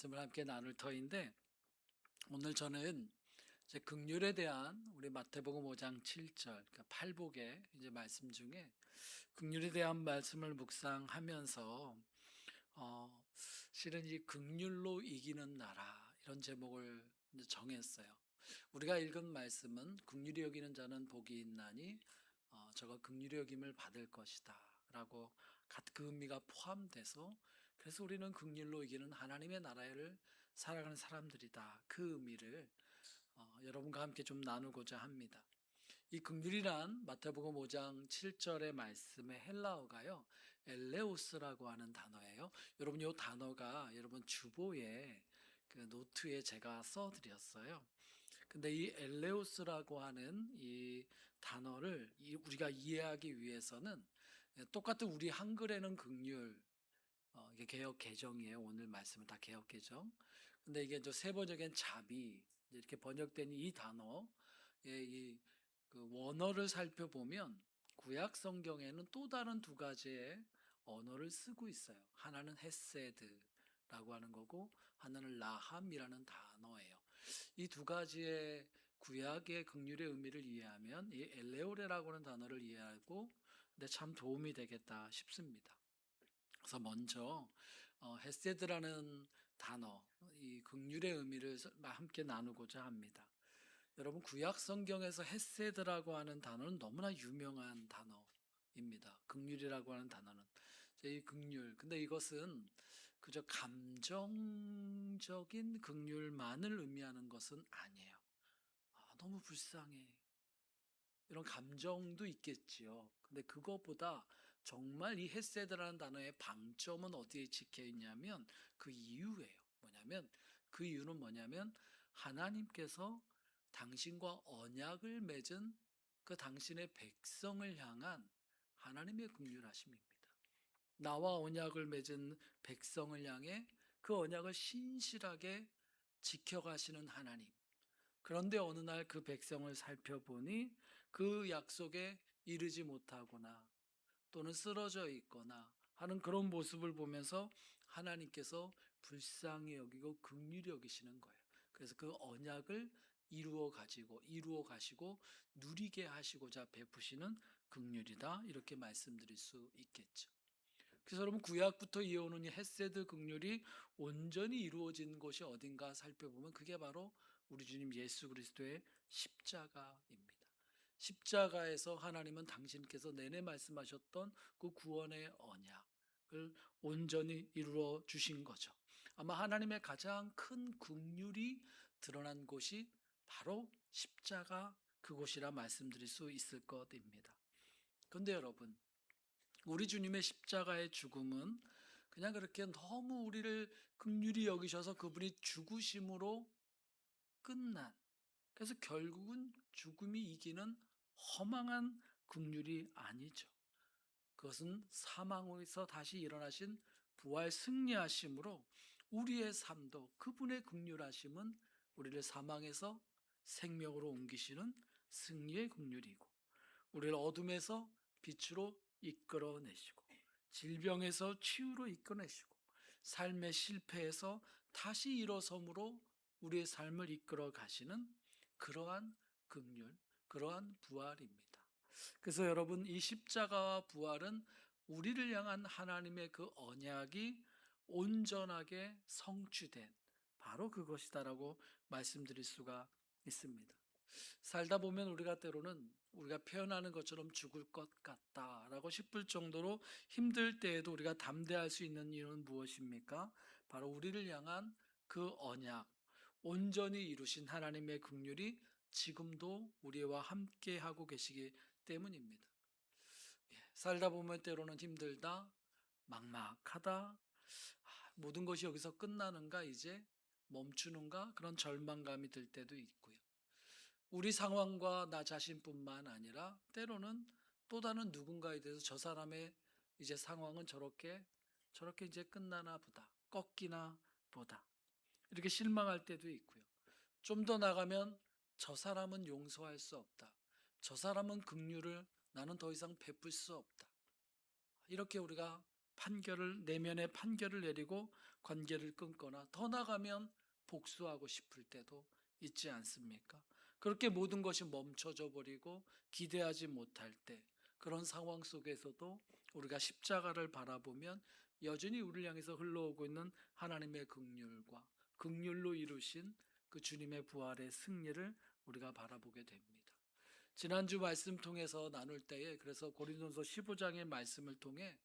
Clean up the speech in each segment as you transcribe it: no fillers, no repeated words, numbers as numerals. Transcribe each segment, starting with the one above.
말씀을 함께 나눌 터인데 오늘 저는 이제 긍휼에 대한 우리 마태복음 5장 7절 그러니까 팔복의 이제 말씀 중에 긍휼에 대한 말씀을 묵상하면서 어 실은 이 긍휼로 이기는 나라 이런 제목을 이제 정했어요. 우리가 읽은 말씀은 긍휼히 여기는 자는 복이 있나니 저가 긍휼히 여김을 받을 것이다라고 그 의미가 포함돼서 그래서 우리는 긍휼로 이기는 하나님의 나라를 살아가는 사람들이다. 그 의미를 여러분과 함께 좀 나누고자 합니다. 이 긍휼이란 마태복음 5장 7절의 말씀의 헬라어가요. 엘레오스라고 하는 단어예요. 여러분 이 단어가 여러분 주보에 그 노트에 제가 써드렸어요. 근데 이 엘레오스라고 하는 이 단어를 우리가 이해하기 위해서는 똑같은 우리 한글에는 긍휼 이게 개역 개정이에요. 오늘 말씀은 다 개역 개정. 근데 이게 저 세번역엔 자비 이렇게 번역된 이 단어의 이그 원어를 살펴보면 구약 성경에는 또 다른 두 가지의 언어를 쓰고 있어요. 하나는 헤세드라고 하는 거고 하나는 라함이라는 단어예요. 이 두 가지의 구약의 긍휼의 의미를 이해하면 이 엘레오레라고 하는 단어를 이해하고 근데 참 도움이 되겠다 싶습니다. 그래서 먼저 헤세드라는 단어, 이 긍휼의 의미를 함께 나누고자 합니다. 여러분 구약 성경에서 헤세드라고 하는 단어는 너무나 유명한 단어입니다. 긍휼이라고 하는 단어는 이 긍휼. 근데 이것은 그저 감정적인 긍휼만을 의미하는 것은 아니에요. 너무 불쌍해. 이런 감정도 있겠지요. 근데 그것보다 정말 이 헤세드라는 단어의 방점은 어디에 찍혀 있냐면 그 이유예요. 뭐냐면 그 이유는 뭐냐면 하나님께서 당신과 언약을 맺은 그 당신의 백성을 향한 하나님의 긍휼하심입니다. 나와 언약을 맺은 백성을 향해 그 언약을 신실하게 지켜가시는 하나님. 그런데 어느 날 그 백성을 살펴보니 그 약속에 이르지 못하거나 또는 쓰러져 있거나 하는 그런 모습을 보면서 하나님께서 불쌍히 여기고 긍휼히 여기시는 거예요. 그래서 그 언약을 이루어 가시고 누리게 하시고자 베푸시는 긍휼이다. 이렇게 말씀드릴 수 있겠죠. 그래서 여러분 구약부터 이어오는 이 헤세드 긍휼이 온전히 이루어진 곳이 어딘가 살펴보면 그게 바로 우리 주님 예수 그리스도의 십자가입니다. 십자가에서 하나님은 당신께서 내내 말씀하셨던 그 구원의 언약을 온전히 이루어 주신 거죠. 아마 하나님의 가장 큰 긍휼이 드러난 곳이 바로 십자가 그곳이라 말씀드릴 수 있을 것입니다. 그런데 여러분 우리 주님의 십자가의 죽음은 그냥 그렇게 너무 우리를 긍휼히 여기셔서 그분이 죽으심으로 끝난 그래서 결국은 죽음이 이기는 허망한 긍휼이 아니죠. 그것은 사망에서 다시 일어나신 부활 승리하심으로 우리의 삶도 그분의 긍휼하심은 우리를 사망에서 생명으로 옮기시는 승리의 긍휼이고 우리를 어둠에서 빛으로 이끌어내시고 질병에서 치유로 이끌어내시고 삶의 실패에서 다시 일어섬으로 우리의 삶을 이끌어 가시는 그러한 긍휼, 그러한 부활입니다. 그래서 여러분 이 십자가와 부활은 우리를 향한 하나님의 그 언약이 온전하게 성취된 바로 그것이다라고 말씀드릴 수가 있습니다. 살다 보면 우리가 때로는 우리가 표현하는 것처럼 죽을 것 같다라고 싶을 정도로 힘들 때에도 우리가 담대할 수 있는 이유는 무엇입니까? 바로 우리를 향한 그 언약, 온전히 이루신 하나님의 긍휼이 지금도 우리와 함께 하고 계시기 때문입니다. 살다 보면 때로는 힘들다, 막막하다, 모든 것이 여기서 끝나는가, 이제 멈추는가, 그런 절망감이 들 때도 있고요. 우리 상황과 나 자신뿐만 아니라 때로는 또 다른 누군가에 대해서 저 사람의 이제 상황은 저렇게 이제 끝나나 보다, 꺾이나 보다. 이렇게 실망할 때도 있고요. 좀 더 나가면 저 사람은 용서할 수 없다. 저 사람은 긍휼을 나는 더 이상 베풀 수 없다. 이렇게 우리가 내면의 판결을 내리고 관계를 끊거나 더 나가면 복수하고 싶을 때도 있지 않습니까? 그렇게 모든 것이 멈춰져 버리고 기대하지 못할 때, 그런 상황 속에서도 우리가 십자가를 바라보면 여전히 우리를 향해서 흘러오고 있는 하나님의 긍휼과 긍휼로 이루신 그 주님의 부활의 승리를 우리가 바라보게 됩니다. 지난주 말씀 통해서 나눌 때에, 그래서 고린도서 15장의 말씀을 통해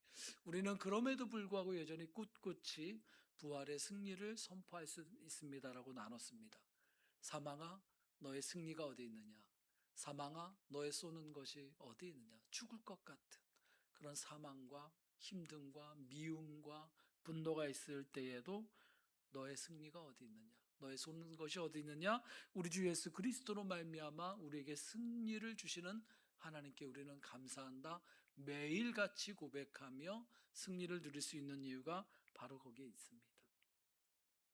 우리는 그럼에도 불구하고 여전히 꿋꿋이 부활의 승리를 선포할 수 있습니다라고 나눴습니다. 사망아, 너의 승리가 어디 있느냐? 사망아, 너의 쏘는 것이 어디 있느냐? 죽을 것 같은 그런 사망과 힘듦과 미움과 분노가 있을 때에도 너의 승리가 어디 있느냐? 너의 쏘는 것이 어디 있느냐? 우리 주 예수 그리스도로 말미암아 우리에게 승리를 주시는 하나님께 우리는 감사한다. 매일같이 고백하며 승리를 누릴 수 있는 이유가 바로 거기에 있습니다.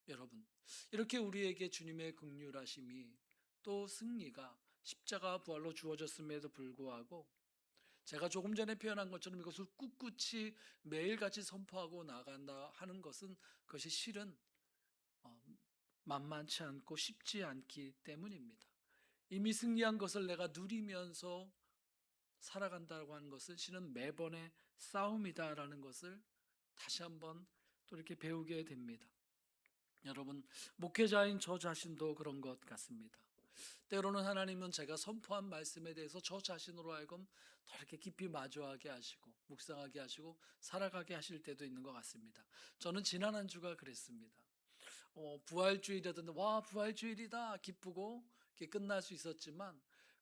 여러분, 이렇게 우리에게 주님의 긍휼하심이 또 승리가 십자가 부활로 주어졌음에도 불구하고 제가 조금 전에 표현한 것처럼 이것을 꿋꿋이 매일같이 선포하고 나간다 하는 것은, 그것이 실은 어, 만만치 않고 쉽지 않기 때문입니다. 이미 승리한 것을 내가 누리면서 살아간다고 하는 것은 실은 매번의 싸움이다라는 것을 다시 한번 또 이렇게 배우게 됩니다. 여러분, 목회자인 저 자신도 그런 것 같습니다. 때로는 하나님은 제가 선포한 말씀에 대해서 저 자신으로 하여금 더 이렇게 깊이 마주하게 하시고 묵상하게 하시고 살아가게 하실 때도 있는 것 같습니다. 저는 지난 한 주가 그랬습니다. 부활주일이라든지 와 부활주일이다 기쁘고 이렇게 끝날 수 있었지만,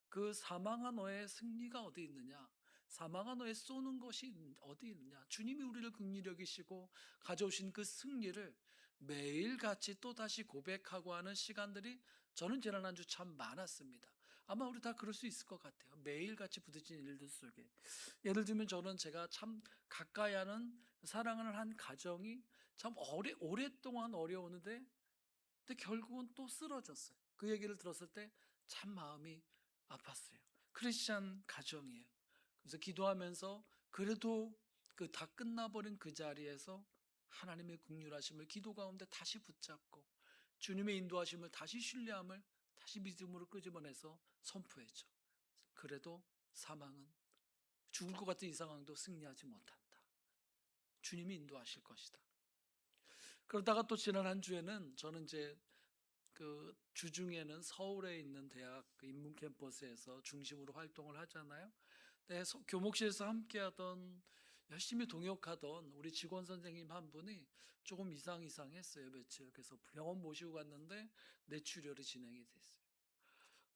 그 사망아 너의 승리가 어디 있느냐, 사망아 너의 쏘는 것이 어디 있느냐, 주님이 우리를 긍휼히 여기시고 가져오신 그 승리를 매일같이 또다시 고백하고 하는 시간들이 저는 지난 한 주 참 많았습니다. 아마 우리 다 그럴 수 있을 것 같아요. 매일같이 부딪힌 일들 속에, 예를 들면 저는 제가 참 가까이 하는 사랑하는 한 가정이 참 오랫동안 어려우는데, 근데 결국은 또 쓰러졌어요. 그 얘기를 들었을 때 참 마음이 아팠어요. 크리스찬 가정이에요. 그래서 기도하면서 그래도 그 다 끝나버린 그 자리에서 하나님의 긍휼하심을 기도 가운데 다시 붙잡고 주님의 인도하심을 다시 신뢰함을 다시 믿음으로 끄집어내서 선포했죠. 그래도 사망은, 죽을 것 같은 이 상황도 승리하지 못한다. 주님이 인도하실 것이다. 그러다가 또 지난 한 주에는 저는 이제 그 주중에는 서울에 있는 대학 그 인문 캠퍼스에서 중심으로 활동을 하잖아요. 네, 교목실에서 함께하던 열심히 동역하던 우리 직원 선생님 한 분이 조금 이상했어요, 며칠. 그래서 병원 모시고 갔는데 뇌출혈이 진행이 됐어요.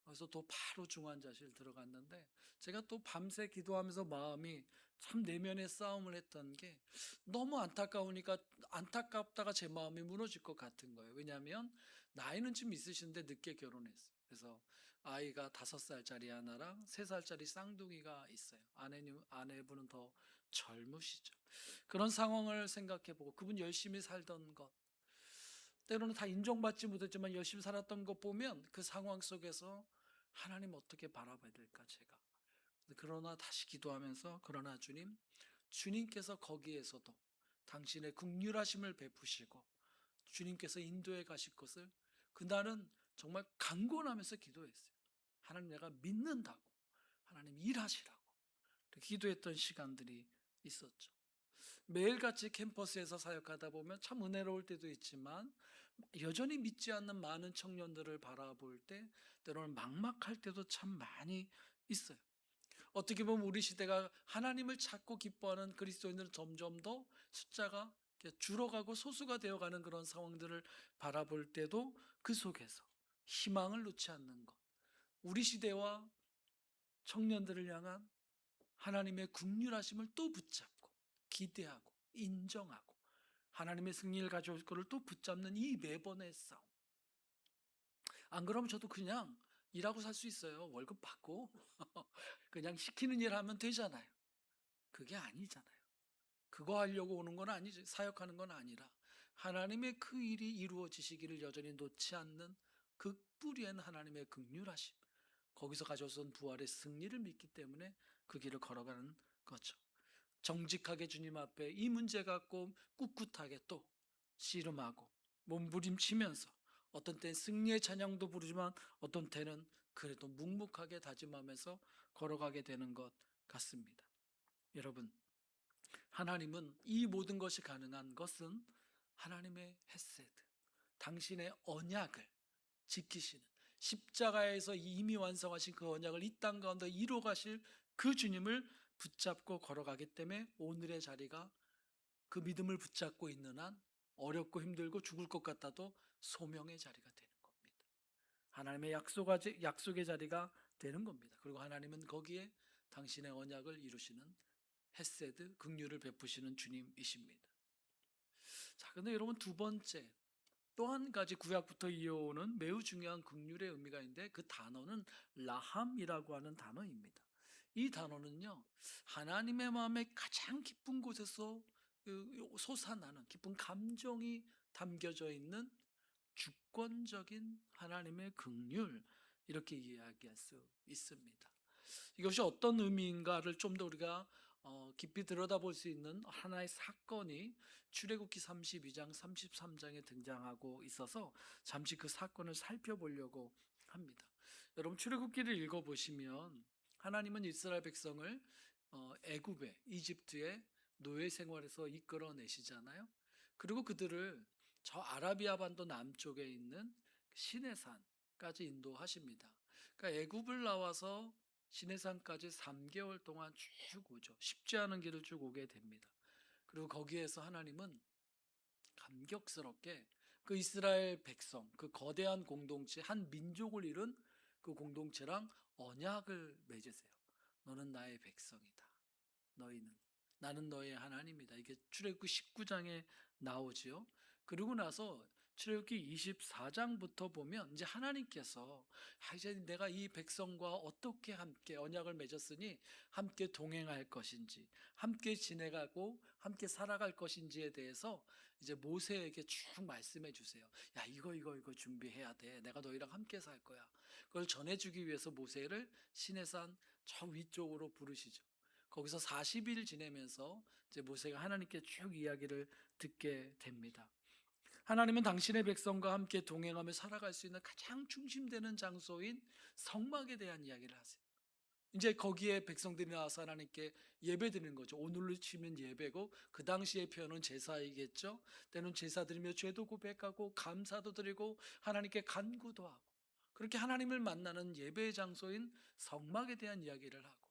그래서 또 바로 중환자실 들어갔는데, 제가 또 밤새 기도하면서 마음이 참 내면의 싸움을 했던 게, 너무 안타까우니까 안타깝다가 제 마음이 무너질 것 같은 거예요. 왜냐하면 나이는 좀 있으신데 늦게 결혼했어요. 그래서 아이가 5살짜리 하나랑 3살짜리 쌍둥이가 있어요. 아내분은 더 젊으시죠. 그런 상황을 생각해보고 그분 열심히 살던 것, 때로는 다 인정받지 못했지만 열심히 살았던 것 보면 그 상황 속에서 하나님 어떻게 바라봐야 될까 제가. 그러나 다시 기도하면서, 그러나 주님께서 거기에서도 당신의 긍휼하심을 베푸시고 주님께서 인도해 가실 것을, 그날은 정말 강권하면서 기도했어요. 하나님 내가 믿는다고, 하나님 일하시라고 기도했던 시간들이 있었죠. 매일같이 캠퍼스에서 사역하다 보면 참 은혜로울 때도 있지만, 여전히 믿지 않는 많은 청년들을 바라볼 때 때로는 막막할 때도 참 많이 있어요. 어떻게 보면 우리 시대가 하나님을 찾고 기뻐하는 그리스도인들은 점점 더 숫자가 이렇게 줄어가고 소수가 되어가는 그런 상황들을 바라볼 때도, 그 속에서 희망을 놓지 않는 것, 우리 시대와 청년들을 향한 하나님의 긍휼하심을 또 붙잡고 기대하고 인정하고 하나님의 승리를 가져올 것을 또 붙잡는 이 매번의 싸움. 안 그러면 저도 그냥 일하고 살 수 있어요. 월급 받고 그냥 시키는 일 하면 되잖아요. 그게 아니잖아요. 그거 하려고 오는 건 아니지. 사역하는 건 아니라 하나님의 그 일이 이루어지시기를 여전히 놓지 않는 그 뿌리엔 하나님의 긍휼하심, 거기서 가져선 부활의 승리를 믿기 때문에 그 길을 걸어가는 거죠. 정직하게 주님 앞에 이 문제 갖고 꿋꿋하게 또 씨름하고 몸부림치면서 어떤 때 승리의 찬양도 부르지만 어떤 때는 그래도 묵묵하게 다짐하면서 걸어가게 되는 것 같습니다. 여러분, 하나님은 이 모든 것이 가능한 것은 하나님의 헤세드, 당신의 언약을 지키시는, 십자가에서 이미 완성하신 그 언약을 이 땅 가운데 이루어 가실 그 주님을 붙잡고 걸어가기 때문에 오늘의 자리가 그 믿음을 붙잡고 있는 한 어렵고 힘들고 죽을 것 같아도 소명의 자리가 되는 겁니다. 하나님의 약속의 자리가 되는 겁니다. 그리고 하나님은 거기에 당신의 언약을 이루시는 헤세드, 긍휼을 베푸시는 주님이십니다. 자, 근데 여러분, 두 번째, 또 한 가지 구약부터 이어오는 매우 중요한 긍휼의 의미가 있는데, 그 단어는 라함이라고 하는 단어입니다. 이 단어는요, 하나님의 마음에 가장 깊은 곳에서 솟아나는 깊은 감정이 담겨져 있는 주권적인 하나님의 긍휼, 이렇게 이야기할 수 있습니다. 이것이 어떤 의미인가를 좀 더 우리가 깊이 들여다볼 수 있는 하나의 사건이 출애굽기 32장 33장에 등장하고 있어서 잠시 그 사건을 살펴보려고 합니다. 여러분, 출애굽기를 읽어보시면 하나님은 이스라엘 백성을 애굽에, 이집트의 노예 생활에서 이끌어내시잖아요. 그리고 그들을 저 아라비아 반도 남쪽에 있는 시내산까지 인도하십니다. 그러니까 애굽을 나와서 시내산까지 3개월 동안 쭉 오죠. 쉽지 않은 길을 쭉 오게 됩니다. 그리고 거기에서 하나님은 감격스럽게 그 이스라엘 백성, 그 거대한 공동체, 한 민족을 이룬 그 공동체랑 언약을 맺으세요. 너는 나의 백성이다. 너희는, 나는 너의 하나님이다. 이게 출애굽기 19장에 나오지요. 그리고 나서 출애굽기 24장부터 보면 이제 하나님께서 이제 내가 이 백성과 어떻게 함께 언약을 맺었으니 함께 동행할 것인지, 함께 지내가고 함께 살아갈 것인지에 대해서 이제 모세에게 쭉 말씀해 주세요. 야, 이거 준비해야 돼. 내가 너희랑 함께 살 거야. 그걸 전해주기 위해서 모세를 시내산 저 위쪽으로 부르시죠. 거기서 40일 지내면서 이제 모세가 하나님께 쭉 이야기를 듣게 됩니다. 하나님은 당신의 백성과 함께 동행하며 살아갈 수 있는 가장 중심되는 장소인 성막에 대한 이야기를 하세요. 이제 거기에 백성들이 나와서 하나님께 예배 드리는 거죠. 오늘로 치면 예배고, 그 당시의 표현은 제사이겠죠. 때는 제사 드리며 죄도 고백하고 감사도 드리고 하나님께 간구도 하고, 그렇게 하나님을 만나는 예배의 장소인 성막에 대한 이야기를 하고,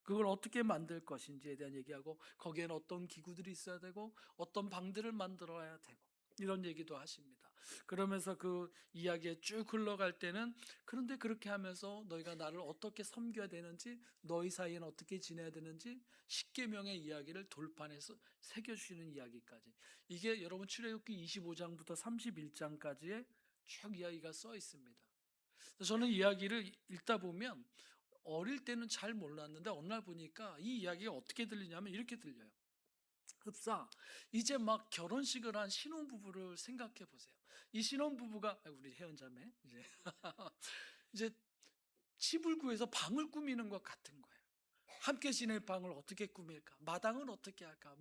그걸 어떻게 만들 것인지에 대한 얘기하고, 거기에는 어떤 기구들이 있어야 되고 어떤 방들을 만들어야 되고, 이런 얘기도 하십니다. 그러면서 그 이야기에 쭉 흘러갈 때는, 그런데 그렇게 하면서 너희가 나를 어떻게 섬겨야 되는지, 너희 사이에는 어떻게 지내야 되는지 십계명의 이야기를 돌판에서 새겨주시는 이야기까지, 이게 여러분 출애굽기 25장부터 31장까지의 쭉 이야기가 써 있습니다. 저는 이야기를 읽다 보면 어릴 때는 잘 몰랐는데 어느 날 보니까 이 이야기가 어떻게 들리냐면 이렇게 들려요. 흡사, 이제 막 결혼식을 한 신혼부부를 생각해 보세요. 이 신혼부부가, 우리 혜연자매, 이제 이제 집을 구해서 방을 꾸미는 것 같은 거예요. 함께 지낼 방을 어떻게 꾸밀까? 마당은 어떻게 할까?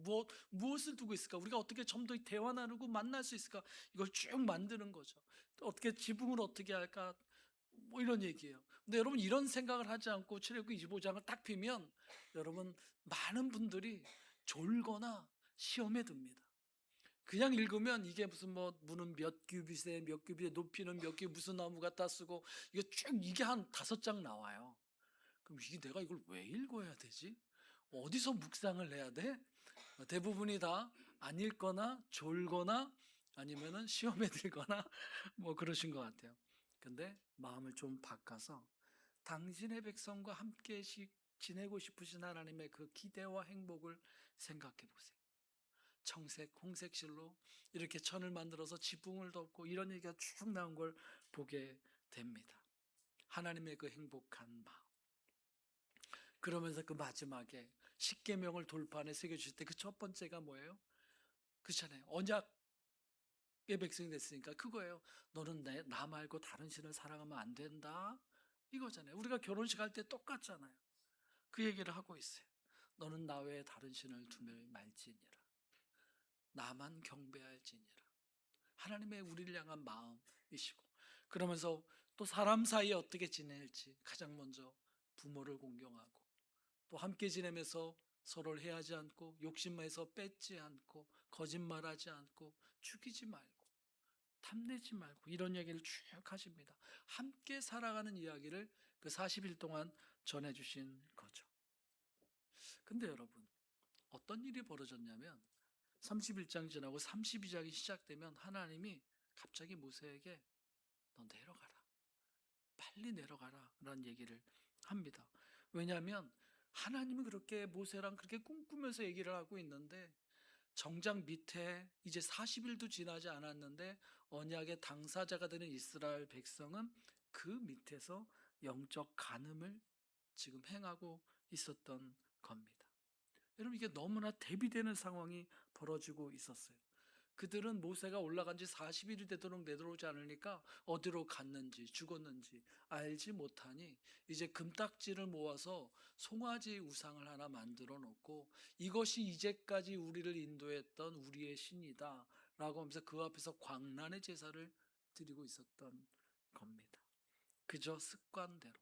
무엇을 두고 있을까? 우리가 어떻게 좀 더 대화 나누고 만날 수 있을까? 이걸 쭉 만드는 거죠. 또 어떻게 지붕을 어떻게 할까? 뭐 이런 얘기예요. 근데 여러분, 이런 생각을 하지 않고 출애굽기 25장을 딱 피면 여러분, 많은 분들이 졸거나 시험에 듭니다. 그냥 읽으면 이게 무슨 뭐 문은 몇 규빗에 몇 규빗에 높이는 몇 규빗 무슨 나무 갖다 쓰고, 이게 한 5장 나와요. 그럼 이게 내가 이걸 왜 읽어야 되지? 어디서 묵상을 해야 돼? 대부분이 다 안 읽거나 졸거나 아니면은 시험에 들거나 뭐 그러신 것 같아요. 근데 마음을 좀 바꿔서 당신의 백성과 함께 지내고 싶으신 하나님의 그 기대와 행복을 생각해 보세요. 청색, 홍색실로 이렇게 천을 만들어서 지붕을 덮고 이런 얘기가 쭉 나온 걸 보게 됩니다. 하나님의 그 행복한 마음. 그러면서 그 마지막에 십계명을 돌판에 새겨주실 때 그 첫 번째가 뭐예요? 그렇잖아요. 언약의 백성이 됐으니까 그거예요. 너는 나 말고 다른 신을 사랑하면 안 된다. 이거잖아요. 우리가 결혼식 할 때 똑같잖아요. 그 얘기를 하고 있어요. 너는 나 외에 다른 신을 두며 말지니라. 나만 경배할지니라. 하나님의 우리를 향한 마음이시고, 그러면서 또 사람 사이에 어떻게 지낼지 가장 먼저 부모를 공경하고, 또 함께 지내면서 서로를 해하지 않고, 욕심에서 뺏지 않고, 거짓말하지 않고, 죽이지 말고, 탐내지 말고, 이런 이야기를 쭉 하십니다. 함께 살아가는 이야기를 그 40일 동안 전해주신 거죠. 근데 여러분, 어떤 일이 벌어졌냐면 31장 지나고 32장이 시작되면 하나님이 갑자기 모세에게 너 내려가라, 빨리 내려가라 라는 얘기를 합니다. 왜냐하면 하나님이 그렇게 모세랑 그렇게 꿈꾸면서 얘기를 하고 있는데, 정작 밑에 이제 40일도 지나지 않았는데 언약의 당사자가 되는 이스라엘 백성은 그 밑에서 영적 간음을 지금 행하고 있었던 겁니다. 여러분, 이게 너무나 대비되는 상황이 벌어지고 있었어요. 그들은 모세가 올라간 지 40일이 되도록 내려오지 않으니까 어디로 갔는지 죽었는지 알지 못하니, 이제 금딱지를 모아서 송아지 우상을 하나 만들어 놓고, 이것이 이제까지 우리를 인도했던 우리의 신이다 라고 하면서 그 앞에서 광란의 제사를 드리고 있었던 겁니다. 그저 습관대로,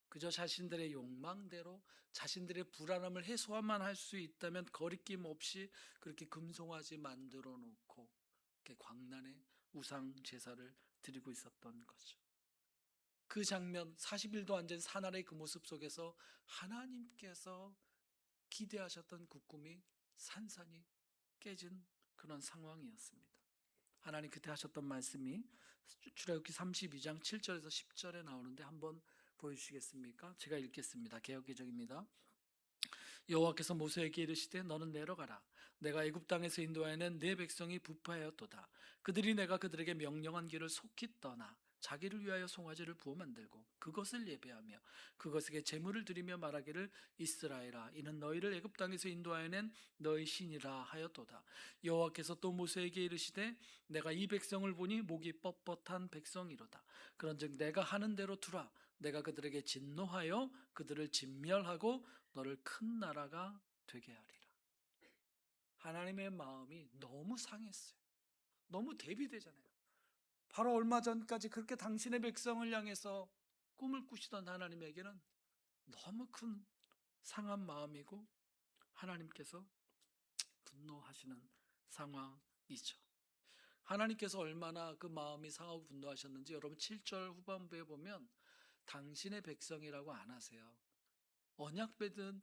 그저 자신들의 욕망대로, 자신들의 불안함을 해소만 할 수 있다면 거리낌 없이 그렇게 금송아지 만들어 놓고 이렇게 광란의 우상 제사를 드리고 있었던 거죠. 그 장면, 40일도 안 된 사날의 그 모습 속에서 하나님께서 기대하셨던 그 꿈이 산산이 깨진 그런 상황이었습니다. 하나님 그때 하셨던 말씀이 출애굽기 32장 7절에서 10절에 나오는데 한번 보여주시겠습니까? 제가 읽겠습니다. 개역개정입니다. 여호와께서 모세에게 이르시되 너는 내려가라. 내가 애굽 땅에서 인도하여낸 내 백성이 부패하였도다. 그들이 내가 그들에게 명령한 길을 속히 떠나 자기를 위하여 송아지를 부어 만들고 그것을 예배하며 그것에게 제물을 드리며 말하기를 이스라엘아, 이는 너희를 애굽 땅에서 인도하여낸 너희 신이라 하였도다. 여호와께서 또 모세에게 이르시되 내가 이 백성을 보니 목이 뻣뻣한 백성이로다. 그런즉 내가 하는 대로 두라. 내가 그들에게 진노하여 그들을 진멸하고 너를 큰 나라가 되게 하리라. 하나님의 마음이 너무 상했어요. 너무 대비되잖아요. 바로 얼마 전까지 그렇게 당신의 백성을 향해서 꿈을 꾸시던 하나님에게는 너무 큰 상한 마음이고, 하나님께서 분노하시는 상황이죠. 하나님께서 얼마나 그 마음이 상하고 분노하셨는지 여러분 7절 후반부에 보면 당신의 백성이라고 안 하세요. 언약 맺은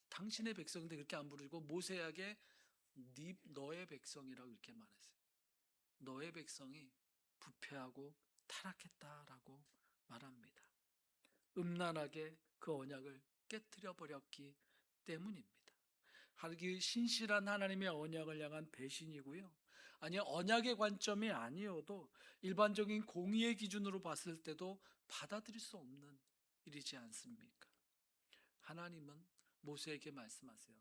당신의 백성인데 그렇게 안 부르고 모세에게 너의 백성이라고 이렇게 말했어요. 너의 백성이 부패하고 타락했다라고 말합니다. 음란하게 그 언약을 깨뜨려 버렸기 때문입니다. 그 신실한 하나님의 언약을 향한 배신이고요. 아니, 언약의 관점이 아니어도 일반적인 공의의 기준으로 봤을 때도 받아들일 수 없는 일이지 않습니까? 하나님은 모세에게 말씀하세요.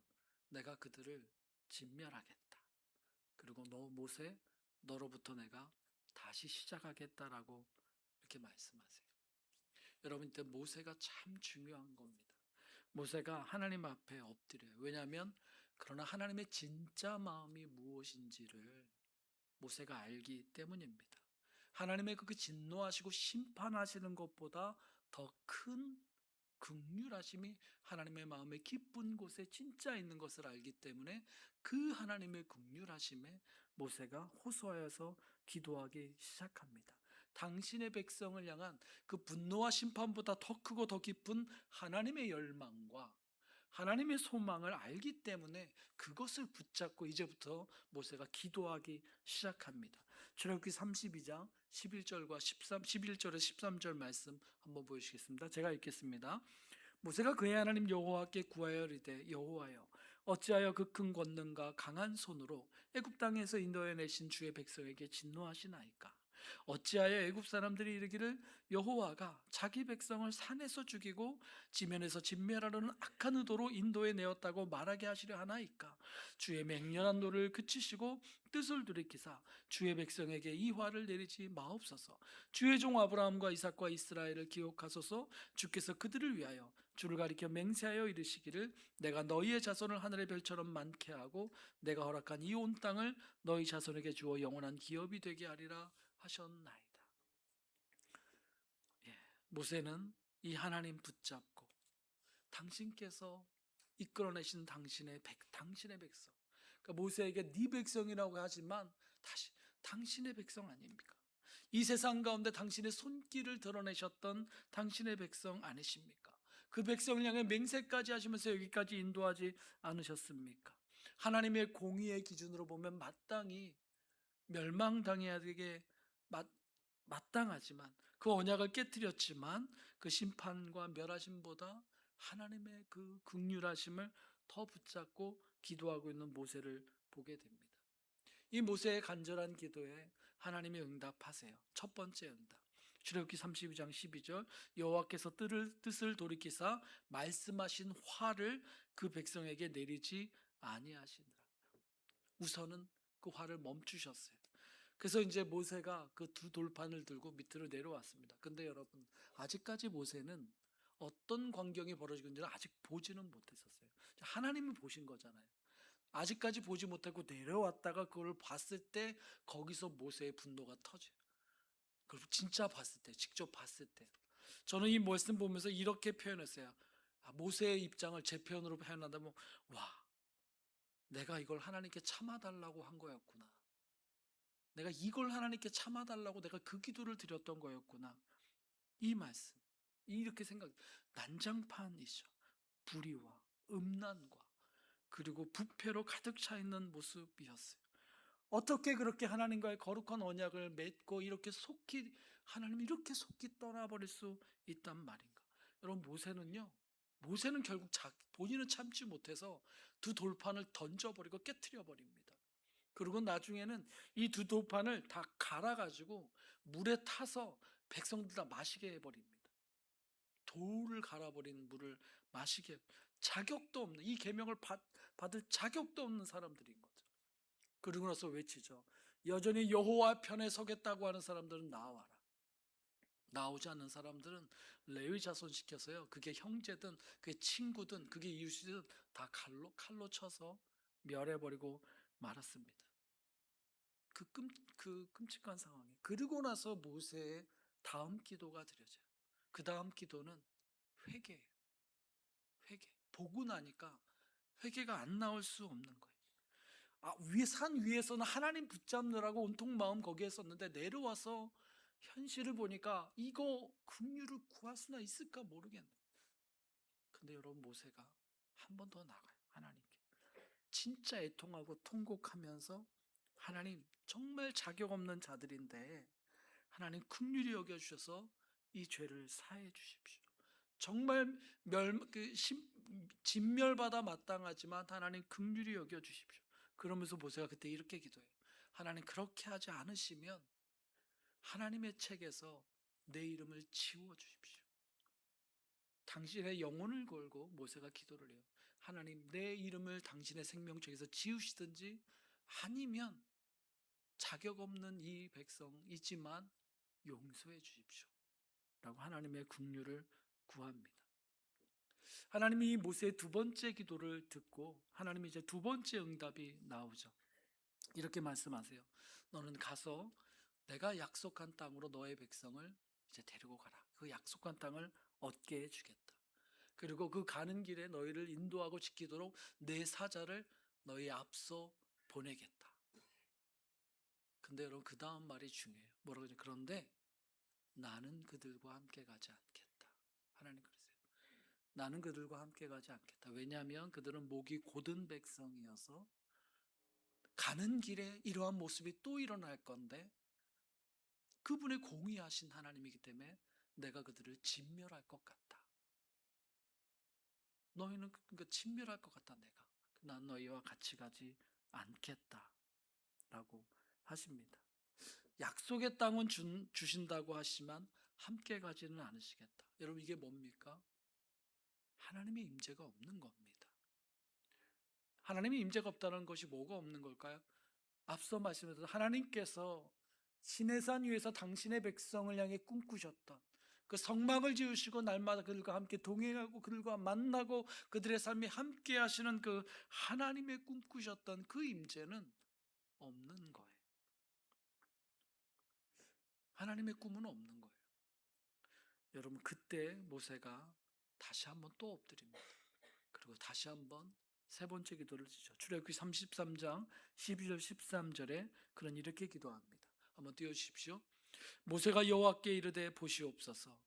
내가 그들을 진멸하겠다. 그리고 너 모세, 너로부터 내가 다시 시작하겠다라고 이렇게 말씀하세요. 여러분, 이때 모세가 참 중요한 겁니다. 모세가 하나님 앞에 엎드려요. 왜냐하면 그러나 하나님의 진짜 마음이 무엇인지를 모세가 알기 때문입니다. 하나님의 그 진노하시고 심판하시는 것보다 더 큰 긍휼하심이 하나님의 마음의 깊은 곳에 진짜 있는 것을 알기 때문에 그 하나님의 긍휼하심에 모세가 호소하여서 기도하기 시작합니다. 당신의 백성을 향한 그 분노와 심판보다 더 크고 더 깊은 하나님의 열망과 하나님의 소망을 알기 때문에 그것을 붙잡고 이제부터 모세가 기도하기 시작합니다. 출애굽기 32장 11절과 11절에 13절 말씀 한번 보여주시겠습니다. 제가 읽겠습니다. 모세가 그의 하나님 여호와께 구하여 이르되 여호와여, 어찌하여 그 큰 권능과 강한 손으로 애굽 땅에서 인도해 내신 주의 백성에게 진노하시나이까? 어찌하여 애굽 사람들이 이르기를 여호와가 자기 백성을 산에서 죽이고 지면에서 진멸하려는 악한 의도로 인도에 내었다고 말하게 하시려 하나이까. 주의 맹렬한 노를 그치시고 뜻을 돌이키사 주의 백성에게 이 화를 내리지 마옵소서. 주의 종 아브라함과 이삭과 이스라엘을 기억하소서. 주께서 그들을 위하여 주를 가리켜 맹세하여 이르시기를 내가 너희의 자손을 하늘의 별처럼 많게 하고 내가 허락한 이 온 땅을 너희 자손에게 주어 영원한 기업이 되게 하리라 하셨나이다. 예, 모세는 이 하나님 붙잡고 당신께서 이끌어내신 당신의 백성. 그러니까 모세에게 네 백성이라고 하지만 다시 당신의 백성 아닙니까? 이 세상 가운데 당신의 손길을 드러내셨던 당신의 백성 아니십니까? 그 백성을 향해 맹세까지 하시면서 여기까지 인도하지 않으셨습니까? 하나님의 공의의 기준으로 보면 마땅히 멸망당해야 되게 마땅하지만 그 언약을 깨뜨렸지만 그 심판과 멸하심보다 하나님의 그 긍휼하심을 더 붙잡고 기도하고 있는 모세를 보게 됩니다. 이 모세의 간절한 기도에 하나님이 응답하세요. 첫 번째 응답. 출애굽기 32장 12절 여호와께서 뜻을 돌이키사 말씀하신 화를 그 백성에게 내리지 아니하시니라. 우선은 그 화를 멈추셨어요. 그래서 이제 모세가 그 두 돌판을 들고 밑으로 내려왔습니다. 근데 여러분, 아직까지 모세는 어떤 광경이 벌어지는지를 아직 보지는 못했었어요. 하나님이 보신 거잖아요. 아직까지 보지 못하고 내려왔다가 그걸 봤을 때 거기서 모세의 분노가 터져요. 그리고 진짜 봤을 때, 직접 봤을 때. 저는 이 말씀 보면서 이렇게 표현했어요. 모세의 입장을 제 표현으로 표현한다면, 와, 내가 이걸 하나님께 참아달라고 한 거였구나. 내가 이걸 하나님께 참아달라고 내가 그 기도를 드렸던 거였구나. 이 말씀. 이렇게 난장판이죠. 불의와 음란과 그리고 부패로 가득 차 있는 모습이었어요. 어떻게 그렇게 하나님과의 거룩한 언약을 맺고 이렇게 속히 하나님 이렇게 속히 떠나버릴 수 있단 말인가? 여러분 모세는 결국 본인은 참지 못해서 두 돌판을 던져버리고 깨트려 버립니다. 그리고 나중에는 이 두 돌판을 다 갈아가지고 물에 타서 백성들 다 마시게 해버립니다. 돌을 갈아버린 물을 마시게 자격도 없는 이 계명을 받을 자격도 없는 사람들인 거죠. 그리고 나서 외치죠. 여전히 여호와 편에 서겠다고 하는 사람들은 나와라. 나오지 않는 사람들은 레위 자손 시켜서요. 그게 형제든 그게 친구든 그게 이웃이든 다 칼로 쳐서 멸해버리고 말았습니다. 그 끔찍한 상황이. 그리고 나서 모세의 다음 기도가 드려져요. 그 다음 기도는 회개예요. 회개. 보고 나니까 회개가 안 나올 수 없는 거예요. 산 위에서는 하나님 붙잡느라고 온통 마음 거기에 썼는데 내려와서 현실을 보니까 이거 긍휼을 구할 수나 있을까 모르겠네. 근데 여러분 모세가 한 번 더 나가요. 하나님께. 진짜 애통하고 통곡하면서 하나님 정말 자격 없는 자들인데 하나님 긍휼히 여겨주셔서 이 죄를 사해 주십시오. 정말 진멸받아 마땅하지만 하나님 긍휼히 여겨주십시오. 그러면서 모세가 그때 이렇게 기도해요. 하나님 그렇게 하지 않으시면 하나님의 책에서 내 이름을 지워주십시오. 당신의 영혼을 걸고 모세가 기도를 해요. 하나님 내 이름을 당신의 생명책에서 지우시든지 아니면 자격 없는 이 백성이지만 용서해 주십시오. 라고 하나님의 긍휼을 구합니다. 하나님이 모세의 두 번째 기도를 듣고 하나님이 이제 두 번째 응답이 나오죠. 이렇게 말씀하세요. 너는 가서 내가 약속한 땅으로 너의 백성을 이제 데리고 가라. 그 약속한 땅을 얻게 해주겠다. 그리고 그 가는 길에 너희를 인도하고 지키도록 내 사자를 너희 앞서 보내겠다. 근데 여러분 그 다음 말이 중요해요. 뭐라고 하죠? 그런데 나는 그들과 함께 가지 않겠다. 하나님 그러세요. 나는 그들과 함께 가지 않겠다. 왜냐하면 그들은 목이 곧은 백성이어서 가는 길에 이러한 모습이 또 일어날 건데 그분의 공의하신 하나님이기 때문에 내가 그들을 진멸할 것 같다. 너희는 그러니까 진멸할 것 같다 내가. 난 너희와 같이 가지 않겠다. 라고 하십니다. 약속의 땅은 주신다고 하시지만 함께 가지는 않으시겠다. 여러분, 이게 뭡니까? 하나님의 임재가 없는 겁니다. 하나님의 임재가 없다는 것이 뭐가 없는 걸까요? 앞서 말씀드린 하나님께서 시내산 위에서 당신의 백성을 향해 꿈꾸셨던 그 성막을 지으시고 날마다 그들과 함께 동행하고 그들과 만나고 그들의 삶에 함께 하시는 그 하나님의 꿈꾸셨던 그 임재는 없는 거예요. 하나님의 꿈은 없는 거예요. 여러분, 그때 모세가 다시 한번 또 엎드립니다. 그리고 다시 한번 세 번째 기도를 지죠. 출애굽기 33장 12절 13절에 그런 이렇게 기도합니다. 한번 띄워주십시오. 모세가 여호와께 이르되 보시옵소서,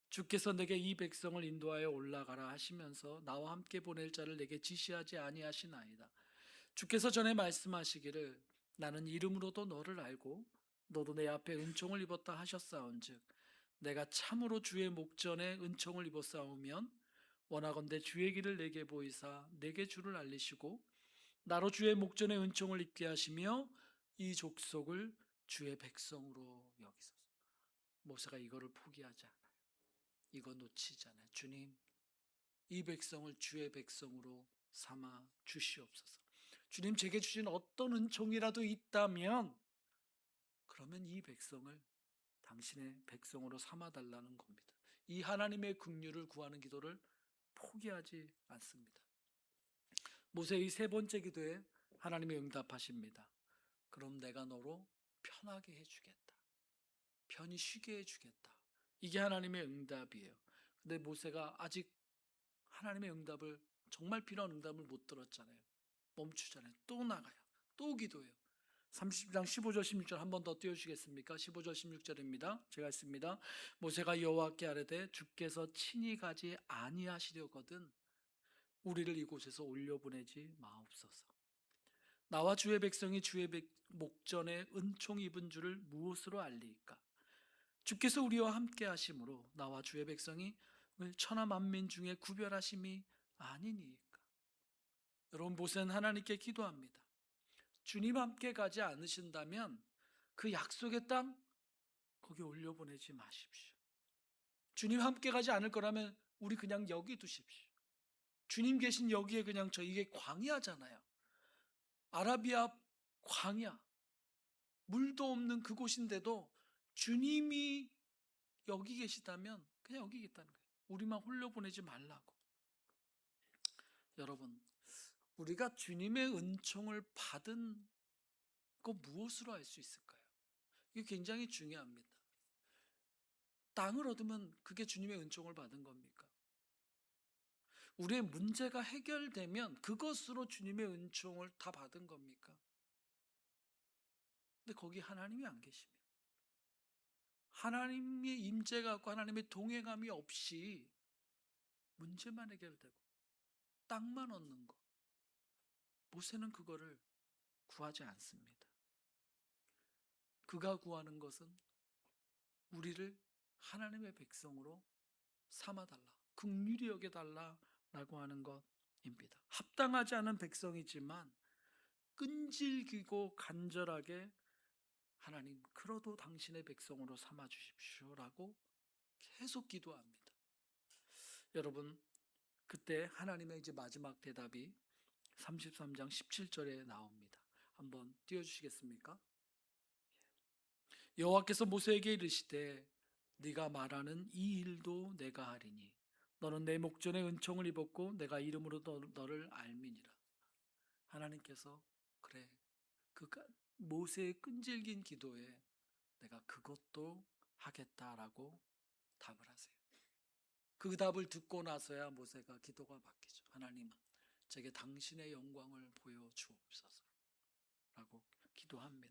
주께서 내게 이 백성을 인도하여 올라가라 하시면서 나와 함께 보낼 자를 내게 지시하지 아니하시나이다. 주께서 전에 말씀하시기를 나는 이름으로도 너를 알고 너도 내 앞에 은총을 입었다 하셨사온즉 내가 참으로 주의 목전에 은총을 입었사오면 원하건대 주의 길을 내게 보이사 내게 주를 알리시고 나로 주의 목전에 은총을 입게 하시며 이 족속을 주의 백성으로 여기소서. 모세가 이거를 포기하지 않아요. 이거 놓치지 않아요. 주님, 이 백성을 주의 백성으로 삼아 주시옵소서. 주님, 제게 주신 어떤 은총이라도 있다면 그러면 이 백성을 당신의 백성으로 삼아 달라는 겁니다. 이 하나님의 긍휼을 구하는 기도를 포기하지 않습니다. 모세의 세 번째 기도에 하나님이 응답하십니다. 그럼 내가 너로 편하게 해주겠다. 편히 쉬게 해주겠다. 이게 하나님의 응답이에요. 근데 모세가 아직 하나님의 응답을, 정말 필요한 응답을 못 들었잖아요. 멈추잖아요. 또 나가요. 또 기도해요. 30장 15절 16절 한 번 더 띄워주시겠습니까? 15절 16절입니다. 제가 읽습니다. 모세가 여호와께 아뢰되 주께서 친히 가지 아니하시려거든 우리를 이곳에서 올려보내지 마옵소서. 나와 주의 백성이 주의 목전에 은총 입은 줄을 무엇으로 알리이까? 주께서 우리와 함께 하심으로 나와 주의 백성이 천하 만민 중에 구별하심이 아니니이까. 여러분, 모세는 하나님께 기도합니다. 주님 함께 가지 않으신다면 그 약속의 땅 거기 올려보내지 마십시오. 주님 함께 가지 않을 거라면 우리 그냥 여기 두십시오. 주님 계신 여기에 그냥 이게 광야잖아요. 아라비아 광야, 물도 없는 그곳인데도 주님이 여기 계시다면 그냥 여기 있다는 거예요. 우리만 홀려보내지 말라고. 여러분, 우리가 주님의 은총을 받은 거 무엇으로 알 수 있을까요? 이게 굉장히 중요합니다. 땅을 얻으면 그게 주님의 은총을 받은 겁니까? 우리의 문제가 해결되면 그것으로 주님의 은총을 다 받은 겁니까? 근데 거기 하나님이 안 계시면, 하나님의 임재가 없고 하나님의 동행함이 없이 문제만 해결되고 땅만 얻는 것, 모세는 그거를 구하지 않습니다. 그가 구하는 것은 우리를 하나님의 백성으로 삼아달라, 긍휼히 여겨달라라고 하는 것입니다. 합당하지 않은 백성이지만 끈질기고 간절하게 하나님, 그러도 당신의 백성으로 삼아 주십시오라고 계속 기도합니다. 여러분, 그때 하나님의 이제 마지막 대답이 33장 17절에 나옵니다. 한번 띄워주시겠습니까? 여호와께서 모세에게 이르시되 네가 말하는 이 일도 내가 하리니 너는 내 목전에 은총을 입었고 내가 이름으로 너를 알미니라. 하나님께서 그래, 그 모세의 끈질긴 기도에 내가 그것도 하겠다라고 답을 하세요. 그 답을 듣고 나서야 모세가 기도가 바뀌죠. 하나님, 제게 당신의 영광을 보여주옵소서 라고 기도합니다.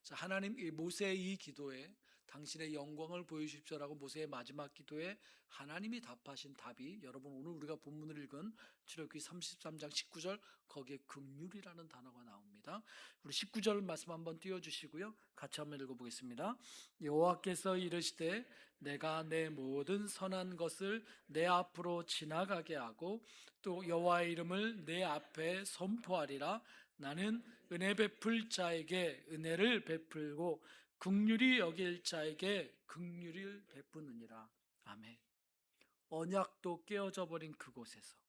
자, 하나님, 모세의 이 기도에 당신의 영광을 보여주십시오라고 모세의 마지막 기도에 하나님이 답하신 답이, 여러분 오늘 우리가 본문을 읽은 출애굽기 33장 19절 거기에 긍휼이라는 단어가 나옵니다. 우리 19절 말씀 한번 띄워주시고요, 같이 한번 읽어보겠습니다. 여호와께서 이르시되 내가 내 모든 선한 것을 내 앞으로 지나가게 하고 또 여호와의 이름을 내 앞에 선포하리라. 나는 은혜 베풀 자에게 은혜를 베풀고 긍휼히 여길 자에게 긍휼을 베푸느니라. 아멘. 언약도 깨어져 버린 그곳에서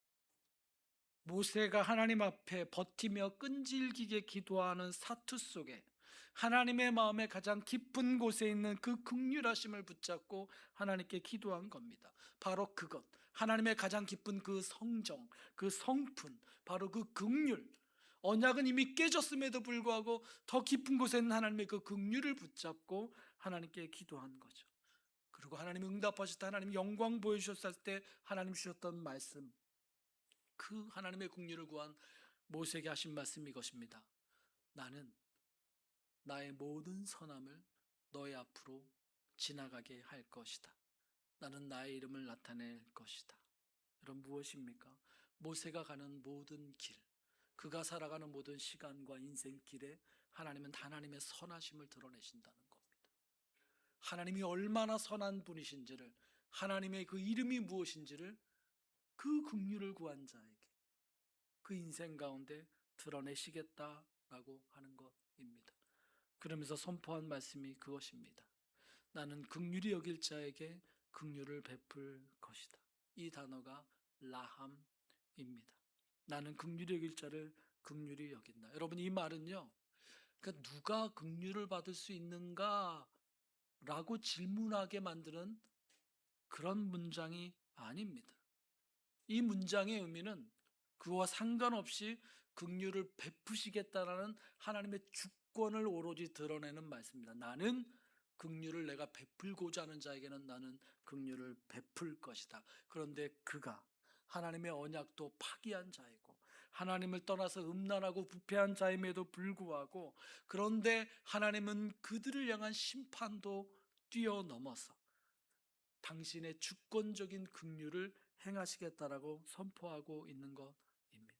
모세가 하나님 앞에 버티며 끈질기게 기도하는 사투 속에 하나님의 마음의 가장 깊은 곳에 있는 그 긍휼하심을 붙잡고 하나님께 기도한 겁니다. 바로 그것, 하나님의 가장 깊은 그 성정, 그 성품, 바로 그 긍휼. 언약은 이미 깨졌음에도 불구하고 더 깊은 곳에 있는 하나님의 그 긍휼을 붙잡고 하나님께 기도한 거죠. 그리고 하나님 응답하실 때, 하나님 영광 보여주셨을 때 하나님 주셨던 말씀, 그 하나님의 긍휼을 구한 모세에게 하신 말씀이 이것입니다. 나는 나의 모든 선함을 너의 앞으로 지나가게 할 것이다. 나는 나의 이름을 나타낼 것이다. 여러분, 무엇입니까? 모세가 가는 모든 길, 그가 살아가는 모든 시간과 인생길에 하나님은 하나님의 선하심을 드러내신다는 겁니다. 하나님이 얼마나 선한 분이신지를, 하나님의 그 이름이 무엇인지를 그 긍휼을 구한 자에게 그 인생 가운데 드러내시겠다라고 하는 것입니다. 그러면서 선포한 말씀이 그것입니다. 나는 긍휼히 여길 자에게 긍휼을 베풀 것이다. 이 단어가 라함입니다. 나는 긍휼히 여길 자를 긍휼히 여긴다. 여러분, 이 말은요, 그러니까 누가 긍휼을 받을 수 있는가 라고 질문하게 만드는 그런 문장이 아닙니다. 이 문장의 의미는 그와 상관없이 긍휼을 베푸시겠다라는 하나님의 주권을 오로지 드러내는 말씀입니다. 나는 긍휼을 내가 베풀고자 하는 자에게는 나는 긍휼을 베풀 것이다. 그런데 그가 하나님의 언약도 파기한 자이고 하나님을 떠나서 음란하고 부패한 자임에도 불구하고, 그런데 하나님은 그들을 향한 심판도 뛰어넘어서 당신의 주권적인 긍휼을 행하시겠다라고 선포하고 있는 것입니다.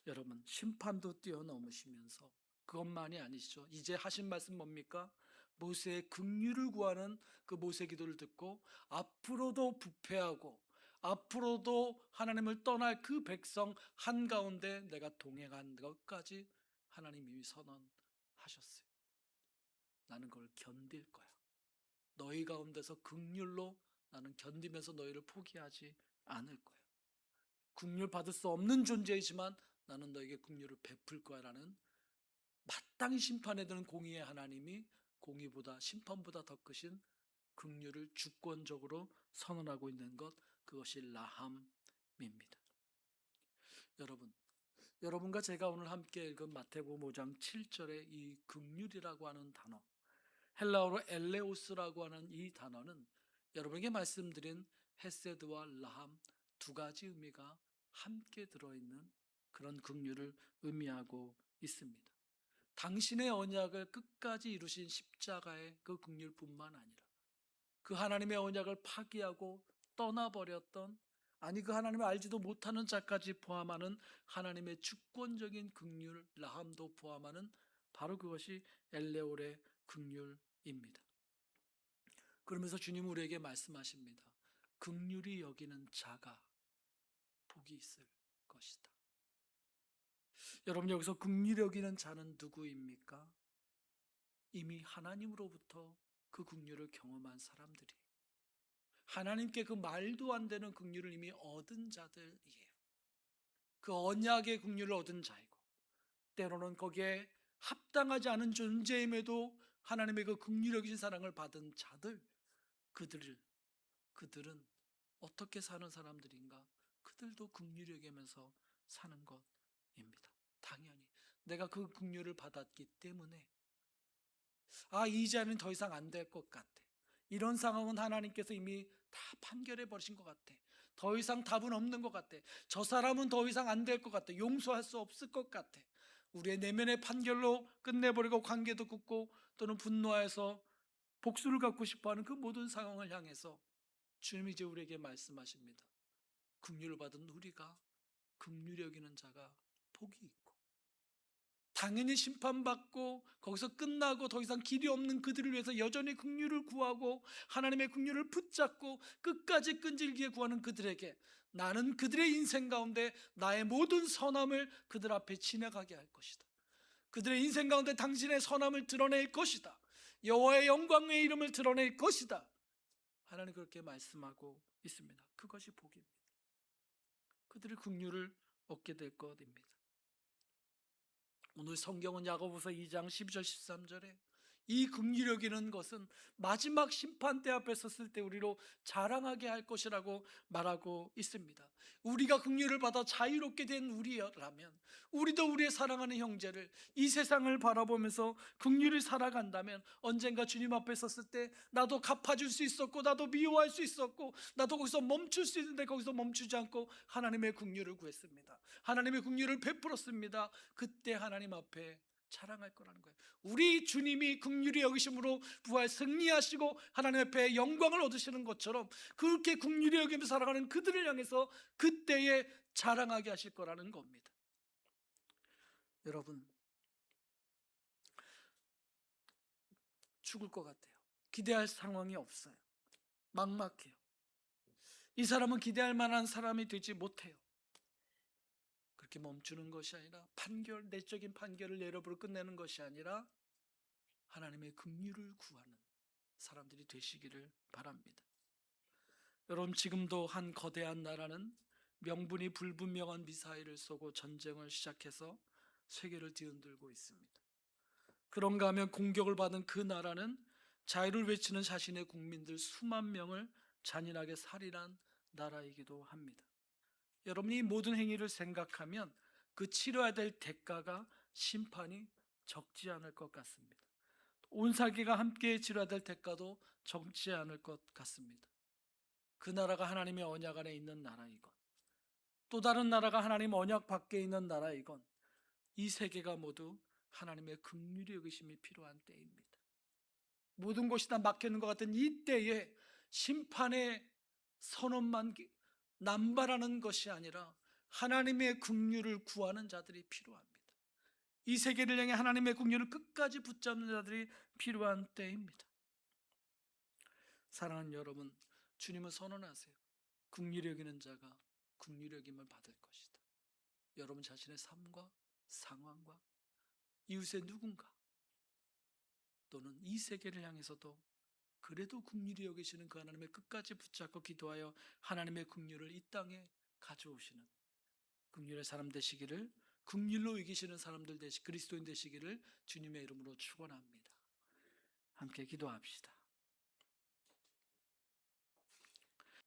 여러분, 심판도 뛰어넘으시면서 그것만이 아니시죠. 이제 하신 말씀 뭡니까? 모세의 긍휼을 구하는 그 모세 기도를 듣고 앞으로도 부패하고 앞으로도 하나님을 떠날 그 백성 한가운데 내가 동행한 것까지 하나님이 선언하셨어요. 나는 그걸 견딜 거야. 너희 가운데서 긍휼로 나는 견디면서 너희를 포기하지 않을 거야. 긍휼 받을 수 없는 존재이지만 나는 너에게 긍휼을 베풀 거야 라는 마땅히 심판에 드는 공의의 하나님이 공의보다 심판보다 더 크신 긍휼을 주권적으로 선언하고 있는 것, 그것이 라함입니다. 여러분과 제가 오늘 함께 읽은 마태복음 5장 7절의 이 긍휼이라고 하는 단어, 헬라어로 엘레오스라고 하는 이 단어는 여러분에게 말씀드린 헤세드와 라함 두 가지 의미가 함께 들어있는 그런 긍휼을 의미하고 있습니다. 당신의 언약을 끝까지 이루신 십자가의 그 긍휼뿐만 아니라 그 하나님의 언약을 파기하고 떠나버렸던, 아니 그 하나님을 알지도 못하는 자까지 포함하는 하나님의 주권적인 긍휼 라함도 포함하는 바로 그것이 엘레올의 긍휼입니다. 그러면서 주님 우리에게 말씀하십니다. 긍휼히 여기는 자가 복이 있을 것이다. 여러분, 여기서 긍휼히 여기는 자는 누구입니까? 이미 하나님으로부터 그 긍휼을 경험한 사람들이, 하나님께 그 말도 안 되는 긍휼을 이미 얻은 자들이에요. 그 언약의 긍휼을 얻은 자이고 때로는 거기에 합당하지 않은 존재임에도 하나님의 그 긍휼히 여기신 사랑을 받은 자들, 그들은 어떻게 사는 사람들인가? 그들도 긍휼히 여기면서 사는 것입니다. 당연히 내가 그 긍휼을 받았기 때문에 이제는 더 이상 안 될 것 같아. 이런 상황은 하나님께서 이미 다 판결해 버리신 것 같아. 더 이상 답은 없는 것 같아. 저 사람은 더 이상 안 될 것 같아. 용서할 수 없을 것 같아. 우리의 내면의 판결로 끝내버리고 관계도 끊고 또는 분노해서 복수를 갖고 싶어하는 그 모든 상황을 향해서 주님이 이제 우리에게 말씀하십니다. 긍휼을 받은 우리가 긍휼히 여기는 자가 복이 있고, 당연히 심판받고 거기서 끝나고 더 이상 길이 없는 그들을 위해서 여전히 긍휼을 구하고 하나님의 긍휼을 붙잡고 끝까지 끈질기게 구하는 그들에게 나는 그들의 인생 가운데 나의 모든 선함을 그들 앞에 지나가게 할 것이다. 그들의 인생 가운데 당신의 선함을 드러낼 것이다. 여호와의 영광의 이름을 드러낼 것이다. 하나님 그렇게 말씀하고 있습니다. 그것이 복입니다. 그들의 긍휼을 얻게 될 것입니다. 오늘 성경은 야고보서 2장 12절 13절에 이 긍휼히 여기는 것은 마지막 심판대 앞에 섰을 때 우리로 자랑하게 할 것이라고 말하고 있습니다. 우리가 긍휼을 받아 자유롭게 된 우리라면, 우리도 우리의 사랑하는 형제를 이 세상을 바라보면서 긍휼히 살아간다면 언젠가 주님 앞에 섰을 때 나도 갚아줄 수 있었고, 나도 미워할 수 있었고, 나도 거기서 멈출 수 있는데 거기서 멈추지 않고 하나님의 긍휼을 구했습니다. 하나님의 긍휼을 베풀었습니다. 그때 하나님 앞에 자랑할 거라는 거예요. 우리 주님이 긍휼히 여기심으로 부활 승리하시고 하나님 앞에 영광을 얻으시는 것처럼 그렇게 긍휼히 여기며 살아가는 그들을 향해서 그때에 자랑하게 하실 거라는 겁니다. 여러분, 죽을 것 같아요. 기대할 상황이 없어요. 막막해요. 이 사람은 기대할 만한 사람이 되지 못해요. 그렇게 멈추는 것이 아니라 내적인 판결을 내려버려 끝내는 것이 아니라 하나님의 긍휼을 구하는 사람들이 되시기를 바랍니다. 여러분, 지금도 한 거대한 나라는 명분이 불분명한 미사일을 쏘고 전쟁을 시작해서 세계를 뒤흔들고 있습니다. 그런가 하면 공격을 받은 그 나라는 자유를 외치는 자신의 국민들 수만 명을 잔인하게 살인한 나라이기도 합니다. 여러분이 이 모든 행위를 생각하면 그 치러야 될 대가가 심판이 적지 않을 것 같습니다. 온 살기가 함께 치러야 될 대가도 적지 않을 것 같습니다. 그 나라가 하나님의 언약 안에 있는 나라이건, 또 다른 나라가 하나님 언약 밖에 있는 나라이건, 이 세계가 모두 하나님의 긍휼히 여기심이 필요한 때입니다. 모든 것이 다 막혀있는 것 같은 이 때에 심판의 선언만 남발하는 것이 아니라 하나님의 긍휼을 구하는 자들이 필요합니다. 이 세계를 향해 하나님의 긍휼을 끝까지 붙잡는 자들이 필요한 때입니다. 사랑하는 여러분, 주님은 선언하세요. 긍휼히 여기는 자가 긍휼히 여김을 받을 것이다. 여러분 자신의 삶과 상황과 이웃의 누군가 또는 이 세계를 향해서도 그래도 긍휼히 여기시는 그 하나님의 끝까지 붙잡고 기도하여 하나님의 긍휼을 이 땅에 가져오시는 긍휼의 사람 되시기를, 긍휼로 이기시는 사람들 그리스도인 되시기를 주님의 이름으로 축원합니다. 함께 기도합시다.